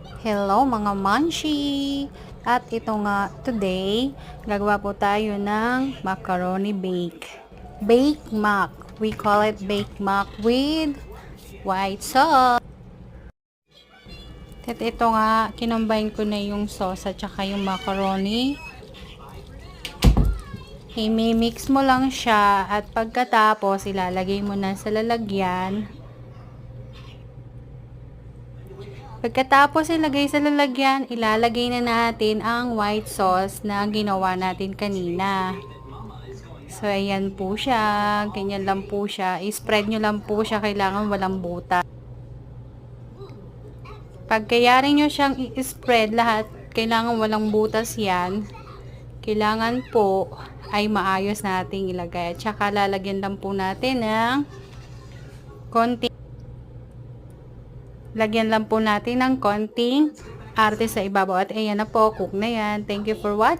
Hello mga manshi! At ito nga, today, gagawa po tayo ng macaroni bake. Bake mac. We call it bake mac with white sauce. At ito nga, kinombine ko na yung sauce at saka yung macaroni. I-mix mo lang siya at pagkatapos ilalagay mo na sa lalagyan. Pagkatapos ilagay sa lalagyan, ilalagay na natin ang white sauce na ginawa natin kanina. So, ayan po siya. Ganyan lang po siya. I-spread nyo lang po siya. Kailangan walang buta. Pag kayari nyo siyang i-spread lahat, kailangan walang butas yan. Kailangan po ay maayos nating ilagay. At saka lalagyan lang po natin ng konting konting arte sa ibabaw. At ayan na po, cook na yan. Thank you for watching.